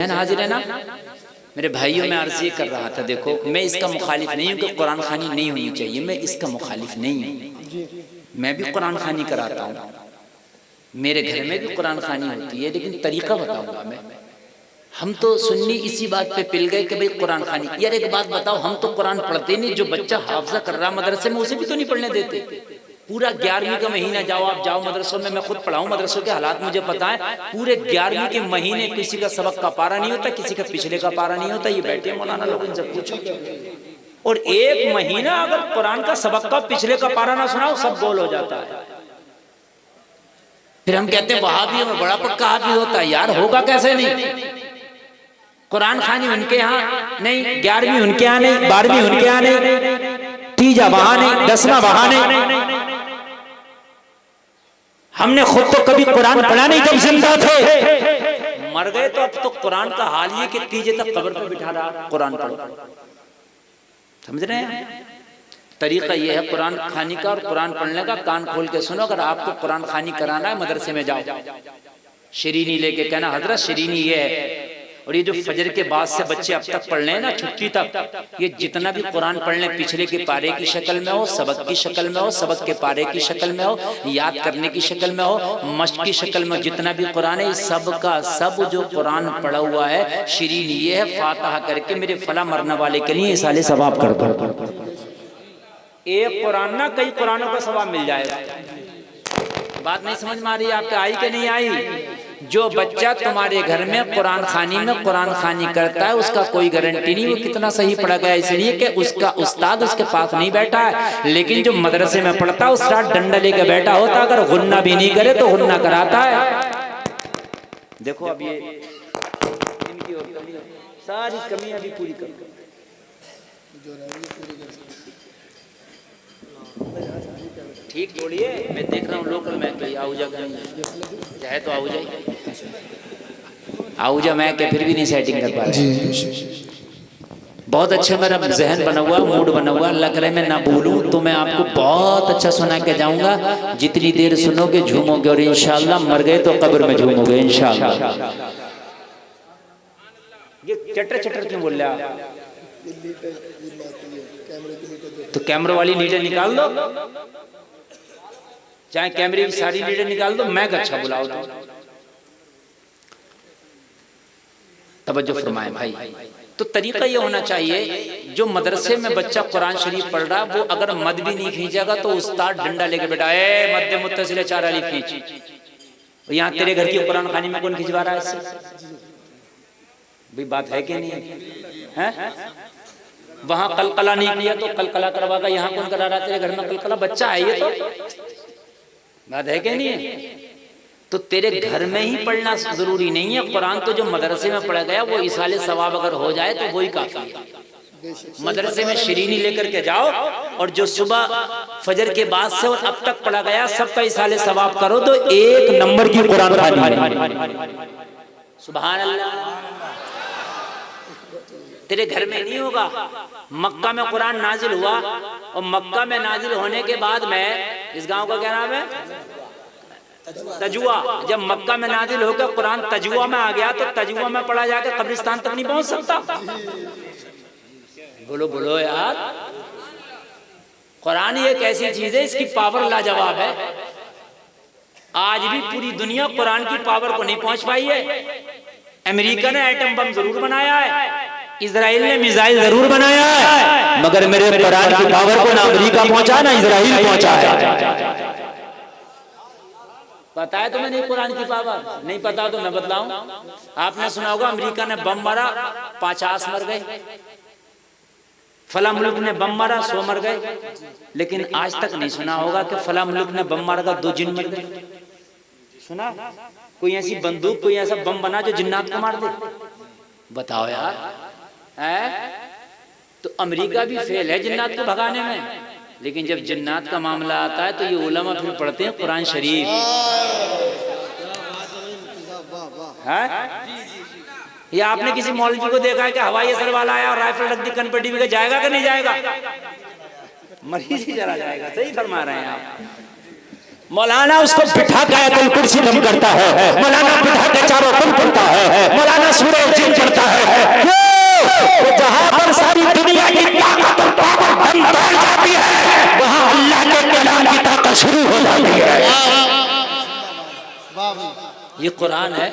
हाजिर है ना मेरे भाइयों, मैं अर्ज़ ये कर रहा था, देखो मैं इसका मुखालिफ नहीं हूँ कि कुरान खानी नहीं होनी चाहिए, मैं इसका मुखालिफ नहीं हूँ। मैं भी कुरान खानी कराता हूँ, मेरे घर में भी कुरान खानी होती है, लेकिन तरीका बताऊंगा मैं। हम तो सुन्नी इसी बात पे पिल गए कि भाई कुरान खानी। यार एक बात बताओ, हम तो कुरान पढ़ते नहीं, जो बच्चा हाफजा कर रहा मदरसे में उसे भी तो नहीं पढ़ने देते। पूरा 11वीं का महीना जाओ, आप जाओ मदरसों में, मैं खुद पढ़ाऊं, मदरसों के हालात मुझे पता है। पूरे 11वीं के महीने किसी का सबक का पारा नहीं होता, किसी का पिछले का पारा नहीं होता। ये बैठे मौलाना लोग, इनसे पूछो। और एक महीना अगर कुरान का सबक का पिछले का पारा ना सुनाओ, सब गोल हो जाता है। फिर हम कहते हैं वहाबियों में बड़ा पक्का हाफिज होता है। यार होगा कैसे नहीं? कुरान खानी उनके यहाँ नहीं, 11वीं उनके यहाँ नहीं, 12वीं उनके यहाँ नहीं, तीजा वहां नहीं, 10वां वहां नहीं। हमने खुद तो कभी कुरान पढ़ा नहीं जब जिंदा थे, मर गए तो अब तो कुरान का हाल ये कि तीजे तक कब्र पे बिठा रहा कुरान पढ़ो। समझ रहे हैं? तरीका ये है कुरान खानी का और कुरान पढ़ने का। कान खोल के सुनो, अगर आपको कुरान खानी कराना है मदरसे में जाओ, शरीनी लेके कहना हजरत शरीनी ये है। और ये जो फजर के बाद से बच्चे अब तक पढ़ लें ना छुट्टी तक, ये जितना भी कुरान पढ़ लें, पिछले के पारे की शक्ल में हो, सबक की शक्ल में हो, सबक के पारे की शक्ल में हो, याद करने की शक्ल में हो, मश्क की शक्ल में, जितना भी कुरान है सब का सब जो कुरान पढ़ा हुआ है शरीनी ये है, फातिहा करके मेरे फला मरने वाले के लिए साले सवाब कर दो। एक कुरान ना कई कुरानों का सवाब मिल जाएगा। बात नहीं समझ में आ रही आपके? आई कि नहीं आई? जो बच्चा तुम्हारे घर में कुरान खानी में कुरान खानी करता है, उसका कोई गारंटी नहीं वो कितना सही पढ़ा गया, इसलिए कि उसका उस्ताद उसके पास नहीं बैठा है। लेकिन जो मदरसे में पढ़ता है उस्ताद डंडा लेके बैठा होता, अगर गुन्ना भी नहीं करे तो गुन्ना कराता है। देखो अब ये इनकी सारी कमियां भी पूरी कर ठीक बोलिए। मैं देख रहा हूँ लोकल में कहीं आऊजा चाहे तो आऊजा मैं के फिर भी नहीं सेटिंग कर पा रहे। बहुत अच्छा मेरा जहन बना हुआ, मूड बना हुआ, लग रहा है मैं ना बोलूं तो मैं आपको बहुत अच्छा सुना के जाऊंगा। जितनी देर सुनोगे झूमोगे, और इंशाल्लाह मर गए तो कब्र में झूमोगे इंशाल्लाह। ये चटर चटर क्यों बोल रहे आप? तो कैमरे वाली लीडर निकाल दो, चाहे कैमरे की सारी लीडर निकाल दो, मैं अच्छा बुलाओ तो। तवज्जो फरमाए भाई। तो तरीका ये होना चाहिए, जो मदरसे में बच्चा कुरान शरीफ पढ़ रहा वो अगर मद भी नहीं खींचेगा तो उस्ताद डंडा लेके बैठा है, मध्य मुत्तसिल 4 अलिफ खींच। यहाँ तेरे घर की कुरान खानी में कौन खिंचवा रहा है इससे? भाई बात है कि नहीं है? वहां कलकला नहीं किया तो कलकला करवागा, यहाँ कौन करा रहा है? तेरे घर में कलकला बच्चा है ये तो, बात है कि नहीं है? तो तेरे घर में ही पढ़ना जरूरी नहीं है कुरान, तो जो मदरसे में पढ़ा गया वो इसाले सवाब अगर हो जाए तो वही काफी है। मदरसे में शरीनी लेकर के जाओ, और जो सुबह फजर के बाद से और अब तक पढ़ा गया सबका इसाले सवाब करो तो 1 नंबर की कुरान खानी। सुभान अल्लाह। तेरे घर में नहीं होगा। मक्का में कुरान नाजिल हुआ, और मक्का में नाजिल होने के बाद में, इस गांव का क्या नाम है? तजुआ। जब मक्का में नाजिल होकर कुरान तजुआ में आ गया तो तजुआ में पढ़ा जाकर कब्रिस्तान तक नहीं पहुंच सकता। बोलो बोलो यार, कुरान एक ऐसी चीज है, इसकी पावर लाजवाब है। आज भी पूरी दुनिया कुरान की पावर को नहीं पहुंच पाई है। अमेरिका ने एटम बम जरूर बनाया है, इजराइल ने मिसाइल जरूर बनाया है, मगर मेरे कुरान की पावर को ना अमेरिका पहुंचा ना इजराइल पहुंचा है। पता है तुम्हें नहीं कुरान की पावर? नहीं पता तो मैं बतलाऊं। आपने सुना होगा अमेरिका ने बम मारा 50 मर गए, फला मुल्क ने बम मारा 100 मर गए, लेकिन आज तक नहीं सुना होगा कि फला मुल्क ने बम मारा 2 जिन मर गए। सुना? कोई ऐसी बंदूक, कोई ऐसा बम बना जो जिन्नात को मार दे? बताओ यार है? तो अमेरिका भी फेल है जिन्नात को भगाने में, लेकिन जब जिन्नात का मामला आता है तो ये उलमा फिर पढ़ते हैं कुरान शरीफ है। या आपने किसी मौलवी को देखा है कि हवाई असर वाला आया और राइफल रख दी कनपट्टी में, जाएगा कि नहीं जाएगा? मरीज ही चला जाएगा। सही फरमा रहे हैं आप। मौलाना उसको बिठा के आयतुल कुर्सी दम करता है, मौलाना बिठा के चारों कुल पढ़ता है, मौलाना सूरह जिन पढ़ता है। तो जहां पर सारी दुनिया की ताकत और पावर दम तोड़ जाती है, वहां अल्लाह के कलाम की ताकत शुरू हो जाती है। ये कुरान है,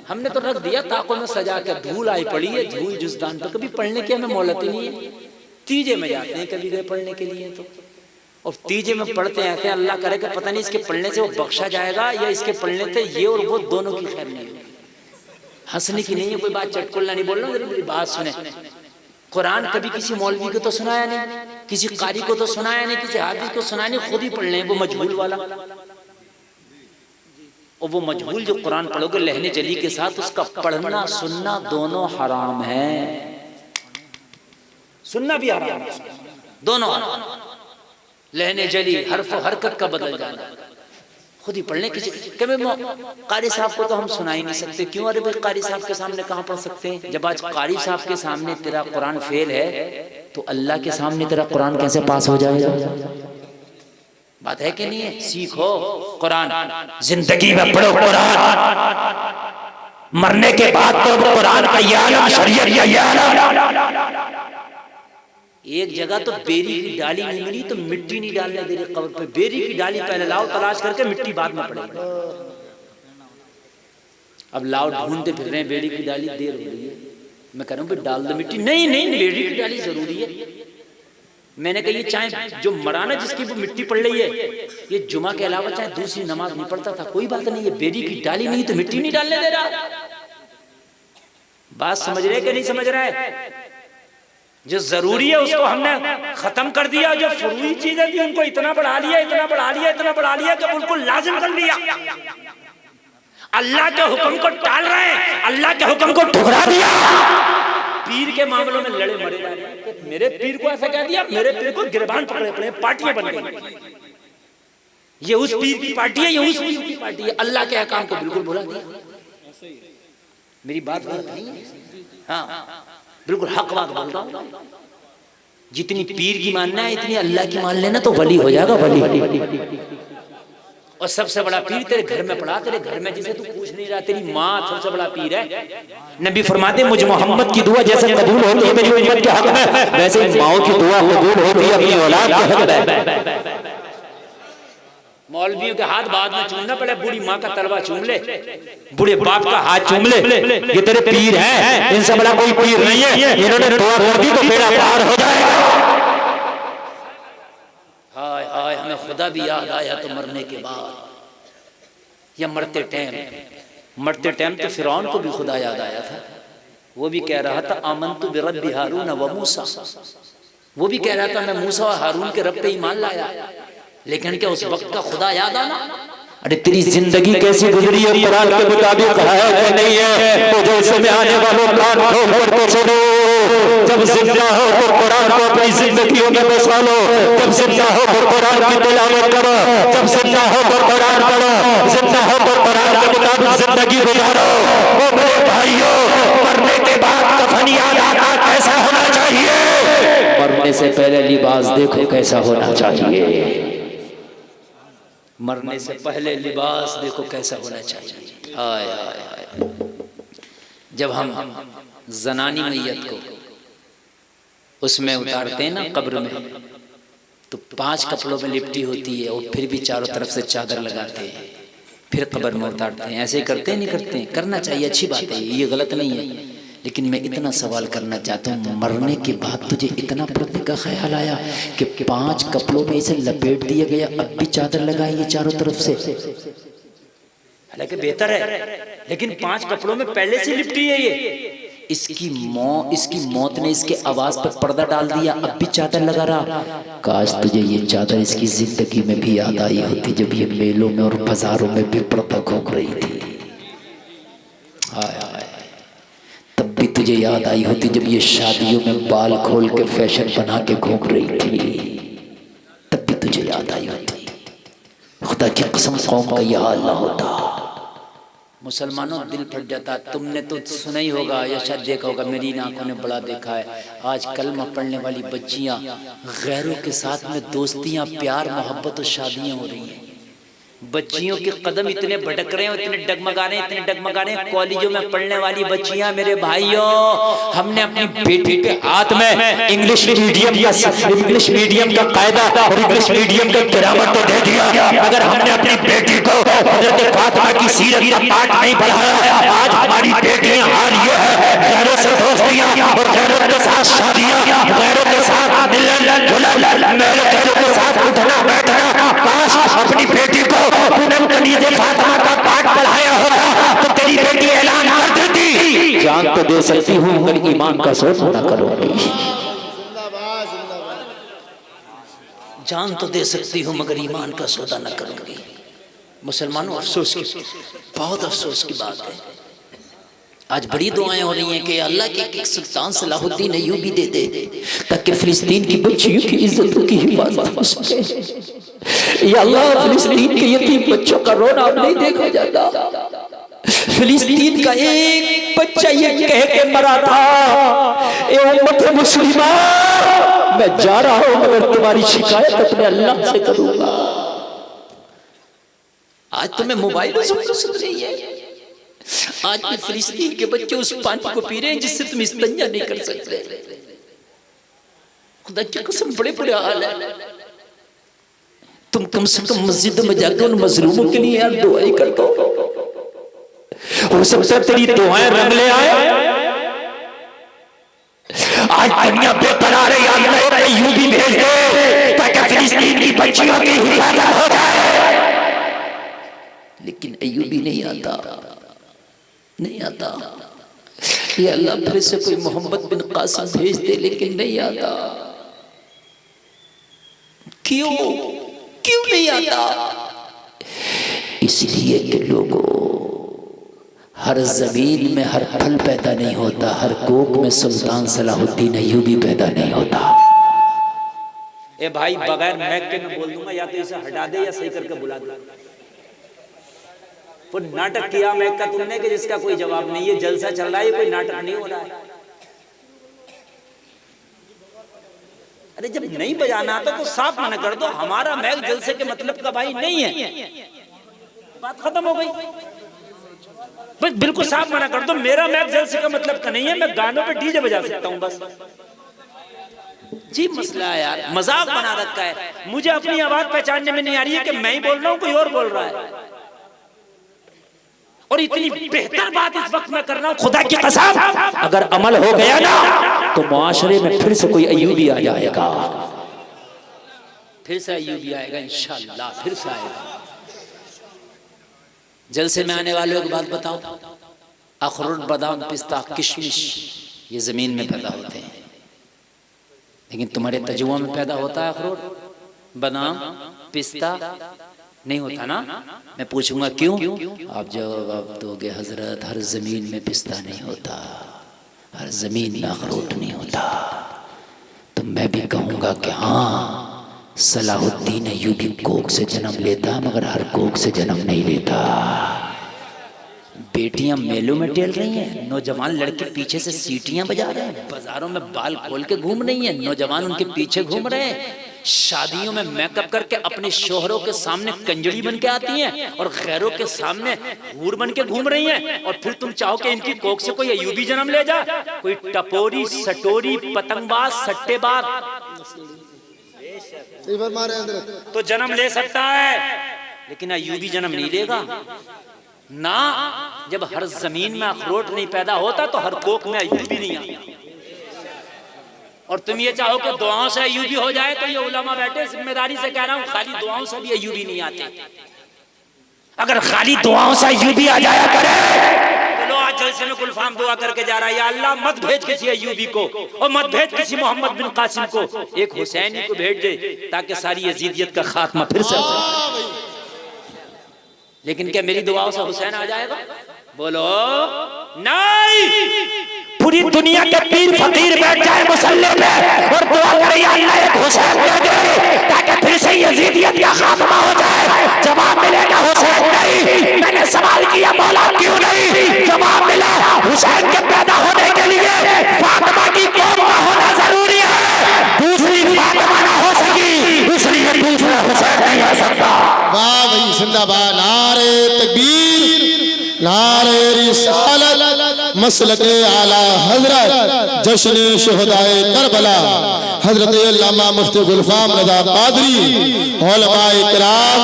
हमने तो रख दिया ताकों में सजा के, धूल आई पड़ी है, धूल जुज़दान पर, कभी पढ़ने की हमें मोहलत ही नहीं है। तीजे में जाते हैं कभी गए पढ़ने के लिए तो, और तीजे में पढ़ते हैं कि अल्लाह करे कि पता नहीं इसके पढ़ने से वो बख्शा जाएगा या इसके पढ़ने से ये और वो दोनों की खैर नहीं होगी। हंसने की नहीं है कोई बात, चटकुल्ला नहीं बोल रहा हूँ, मेरी बात सुने। कुरान कभी किसी मौलवी को तो सुनाया नहीं, किसी कारी को तो सुनाया नहीं, किसी हाफिज को सुनाया नहीं, खुद ही पढ़ लें वो मजहूल वाला। और वो मजहूल जो कुरान पढ़ोगे लहने जली के साथ, उसका पढ़ना सुनना दोनों हराम है। सुनना भी हराम है, दोनों हराम। लहने जली हर्फ हरकत का बदल जाना, खुद ही पढ़ने किसी कभी कारी साहब को तो हम सुना ही नहीं सकते। क्यों? अरे भाई कारी साहब के सामने कहाँ पढ़ सकते हैं? जब आज कारी साहब के सामने तेरा कुरान फेल है तो अल्लाह के सामने तेरा कुरान कैसे पास हो जाएगा? बात है कि नहीं है? सीखो कुरान, जिंदगी में पढ़ो कुरान, मरने के बाद तो कुरान का याद शरीयत। एक जगह तो बेरी की डाली नहीं मिली तो मिट्टी नहीं डालने दे रही कब्र पे। बेरी की डाली पहले लाओ तलाश करके, मिट्टी बाद में पड़ेगी। अब लाओ ढूंढते फिर रहे हैं बेरी की डाली, देर हो रही है। मैं कह रहा हूँ डाल दो मिट्टी, नहीं नहीं बेरी की डाली जरूरी है। मैंने कहा ये चाहे जो मराना जिसकी वो मिट्टी पड़ रही है, ये जुमा के अलावा चाहे दूसरी नमाज नहीं पढ़ता था, कोई बात नहीं, ये बेरी की डाली नहीं तो मिट्टी नहीं डालने दे रहा। बात समझ रहे कि नहीं समझ रहा है? जो जरूरी है उसको हमने खत्म कर दिया, जो फरूई चीजें थी उनको इतना बढ़ा लिया, इतना बढ़ा लिया, इतना बढ़ा लिया कि उनको लाजिम कर लिया। अल्लाह के हुक्म को टाल रहे हैं, अल्लाह के हुक्म को ठुकरा दिया। पीर के मामलों में लड़े मरे जा रहे हैं। मेरे पीर को ऐसा कह दिया, मेरे पीर को गिरबान पकड़े पड़े, पार्टियां बन गई। ये उस पीर की पार्टी है, ये उस पीर की पार्टी है। अल्लाह के अहकाम को बिल्कुल भुला दिया। मेरी बात गलत नहीं है? हाँ बिल्कुल हक बात बोल रहा हूँ। जितनी पीर की मानना है इतनी अल्लाह की मान लेना तो वली हो जाएगा, वली। और सबसे बड़ा पीर तेरे घर में पड़ा, तेरे घर में जिसे तू पूछ नहीं रहा, तेरी माँ सबसे बड़ा पीर है। नबी फरमाते मुझे मोहम्मद की दुआ जैसे कबूल होती है मेरी उम्मत के हक में, वैसे माओ की दुआ कबूल होती है अपनी औलाद के हक में। मौलवियों के हाथ बाद में चूमना पड़े, बूढ़ी माँ का तलवा चूम ले, बूढ़े बाप का हाथ चूम ले, ये तेरे पीर हैं, इनसे बड़ा कोई पीर नहीं है। इन्होंने दुआ कर दी तो बेड़ा पार हो जाएगा। हाय हाय हमें खुदा भी याद आया तो मरने के बाद या मरते टाइम तो फिरौन को भी खुदा याद आया था। वो भी कह रहा था आमनतु बिरब्बि हारून व मूसा, वो भी कह रहा था मैं मूसा और हारून के रब पे ईमान लाया। लेकिन क्या उस वक्त का खुदा याद आना? अरे तेरी जिंदगी कैसी गुजरी है कुरान के मुताबिक है कि नहीं है? तो जैसे में आने वालों कान खोल कर तो सुनो, जब जिंदा हो तो कुरान को अपनी जिंदगियों में बसा लो, जब जिंदा हो तो कुरान की तिलावत करो, जब जिंदा हो तो कुरान पढ़ो, जिंदा हो तो कुरान के मुताबिक जिंदगी गुजारो। ओ मेरे भाइयों, मरने के बाद कफन याद आता कैसा होना चाहिए? मरने से पहले लिबास देखो कैसा होना चाहिए। मरने से पहले लिबास देखो कैसा होना चाहिए। हाय हाय हाय। जब हम जनानी मैयत को उसमें उतारते हैं ना कब्र में, तो 5 कपड़ों में लिपटी होती है और फिर भी चारों तरफ से चादर लगाते हैं, फिर कब्र में उतारते हैं। ऐसे ही करते हैं नहीं करते हैं? करना चाहिए, अच्छी बात है, ये गलत नहीं है। लेकिन मैं इतना सवाल करना चाहता हूँ, मरने के बाद तुझे इतना पढ़ने का ख्याल आया कि 5 कपड़ों में इसे लपेट दिया गया, अब भी चादर लगाई है चारों तरफ से? हालांकि बेहतर है, लेकिन 5 कपड़ों में पहले से लिपटी है ये। इसकी मौत ने इसके आवाज पर पर्दा डाल दिया, अब भी चादर लगा रहा। काश तुझे ये चादर इसकी जिंदगी में भी याद आई होती, जब ये मेलों में और बाजारों में भी पर्दा घूम रही थी। हाय हाय, तब भी तुझे याद आई होती जब ये शादियों में बाल खोल के फैशन बना के घूम रही थी, तब भी तुझे याद आई होती। खुदा की कसम कौम का यह हाल ना होता। मुसलमानों दिल फट जाता। तुमने तो सुना ही होगा या शायद देखा होगा, मेरी आंखों ने बड़ा देखा है, आज कलमा पढ़ने वाली बच्चियां गैरों के साथ में दोस्तियां, प्यार, मोहब्बत और शादियां हो रही हैं। बच्चियों के कदम इतने भटक रहे हैं, इतने डगमगा रहे हैं, इतने डगमगा रहे हैं। कॉलेजों में पढ़ने वाली बच्चियां, मेरे भाइयों, हमने अपनी बेटी के हाथ में इंग्लिश मीडियम का कायदा और इंग्लिश मीडियम का ग्रामर तो दे दिया। अगर हमने अपनी बेटी को हज़रत फातिमा की सीरत का पाठ नहीं पढ़ाया, आज हमारी बेटियां हाल ये है, गैरों से दोस्तियां और गैरों के साथ शादियां, गैरों के साथ मिलन जुलन, गैरों के साथ उठना बैठना। काश अपनी बेटी को पूनम कनीज़े फातिमा का पाठ पढ़ाया होता तो तेरी बेटी ऐलान कर देती, जान तो दे सकती हूँ मगर ईमान का सौदा न करूंगी। जान तो दे सकती हूँ मगर ईमान का सौदा न करूंगी। मुसलमानों, अफसोस की, बहुत अफसोस की बात है, आज बड़ी दुआएं हो रही हैं कि अल्लाह के एक सुल्तान सलाहुद्दीन अय्यूबी दे दे ताकि फिलिस्तीन की बच्चियों की इज्जतों की हिफाजत हो सके। या अल्लाह, फिलिस्तीन के यतीम बच्चों का रोना अब नहीं देखा जाता। फिलिस्तीन का एक बच्चा ये कह के मरा था, ए उम्मत मुस्लिमा, मैं जा रहा हूं मगर तुम्हारी शिकायत अपने अल्लाह से करूंगा। आज तुम्हें मोबाइल सुन रही है, आज भी फिलिस्तीन के बच्चे उस पानी को पी रहे हैं जिससे तुम इस्तंजा नहीं कर सकते। खुदा की कसम, बड़े बड़े हाल है। तुम कम से कम मस्जिद में जाकर उन मजलूमों के लिए यार दुआएं कर दो, हो सकता है तेरी दुआएं रंग ले आए। आज दुनिया बेकरार है, अल्लाह अय्यूबी भेज दे ताकि फिलिस्तीन की बच्चियों की हिफाजत हो जाए। लेकिन अय्यूबी नहीं आता, नहीं आता। ये अल्लाह फिर से कोई मोहम्मद बिन कासिम भेज दे, लेकिन नहीं आता। क्यों नहीं आता? इसलिए कि लोगों, हर जमीन में हर फल पैदा नहीं होता, हर कोक में सुल्तान सलाहुद्दीन अय्यूबी पैदा नहीं होता। ए भाई, बगैर मैक के मैं बोल दूंगा, या तो इसे हटा दे या सही करके बुला दे। वो नाटक किया मैक का तुमने कि जिसका कोई जवाब नहीं है। जलसा चल रहा है, कोई नाटक नहीं हो रहा है। अरे जब नहीं बजाना आता तो साफ मना कर दो, हमारा मैक जलसे के मतलब का भाई नहीं है, बात खत्म हो गई। बस बिल्कुल साफ मना कर दो, मेरा मैक जलसे का मतलब का नहीं है, मैं गानों पे डीजे बजा सकता हूँ बस। जी मसला है यार, मजाक बना रखा है। मुझे अपनी आवाज पहचानने में नहीं आ रही है कि मैं ही बोल रहा हूँ, कोई और बोल रहा है। और इतनी बेहतर बात इस वक्त मैं कर रहा हूं, खुदा की कसम, अगर अमल हो गया ना तो मुआशरे में फिर से कोई अय्यूबी आ जाएगा, फिर से अय्यूबी आएगा इंशाअल्लाह, फिर से आएगा। जलसे में आने वालों को बात बताओ, अखरोट, बादाम, पिस्ता, किशमिश ये जमीन में पैदा होते हैं, लेकिन तुम्हारे तजुआ में पैदा होता है अखरोट, बादाम, पिस्ता नहीं होता ना। मैं पूछूंगा क्यों? आप जवाब दोगे, हजरत हर जमीन में पिस्ता नहीं होता, हर जमीन में अखरोट नहीं होता। तो मैं भी कहूंगा कि हाँ, सलाहुद्दीन अय्यूबी कोक से जन्म लेता, मगर हर कोक से जन्म नहीं लेता। बेटियां मेलों में टहल रही हैं, नौजवान लड़के पीछे से सीटियां बजा रहे हैं, बाजारों में बाल खोल के घूम रही हैं, नौजवान उनके पीछे घूम रहे हैं, शादियों में मेकअप करके अपने शोहरों के सामने कंजड़ी बन के आती हैं और गैरों के सामने हूर बन के घूम रही हैं। और फिर तुम चाहो कि इनकी कोख से कोई अय्यूबी जन्म ले जा, कोई टपोरी, सटोरी, पतंगबाज, सट्टेबाज तो जन्म ले सकता है, लेकिन अय्यूबी जन्म नहीं लेगा ना। जब हर जमीन में अखरोट नहीं पैदा होता तो हर कोख में अय्यूबी नहीं आता। और तुम ये चाहो कि दुआओं से अय्यूबी हो जाए, तो ये उलमा बैठे, जिम्मेदारी से कह रहा हूं, खाली दुआओं से भी अय्यूबी नहीं आते। अगर खाली दुआओं से अय्यूबी आ जाया करे तो लो आज जलसे में गुलफाम दुआ करके जा रहा है, या अल्लाह मत भेज किसी अय्यूबी को और मत भेज किसी मोहम्मद बिन कासिम को, एक हुसैनी को भेज दे ताकि सारी यजीदियत का खात्मा फिर से हो। लेकिन क्या मेरी दुआओं से हुसैन आ जाएगा? बोलो नहीं। पूरी दुनिया के पीर फकीर बैठ जाए मुसल्ले पे और दुआ करे, या अल्लाह एक हुसैन दे दे ताकि फिर से यजीदियत का खात्मा हो जाए। जवाब मिलेगा हुसैन नहीं। मैंने सवाल किया मौला क्यों नहीं? जवाब मिला हुसैन के पैदा होने के लिए फातिमा की कौम का होना जरूरी है। दूसरी फातिमा ना हो सकी, इसलिए दूसरा हुसैन नहीं हो सकता। वाह भाई, जिंदाबाद। मसलके आला हजरत जश्न शुहदाए करबला हजरत अल्लामा मुफ्ती गुलफाम रज़ा कादरी उलमाए किराम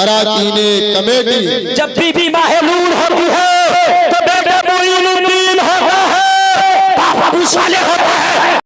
अराकीने कमेटी। जब भी माहलूल होती है तो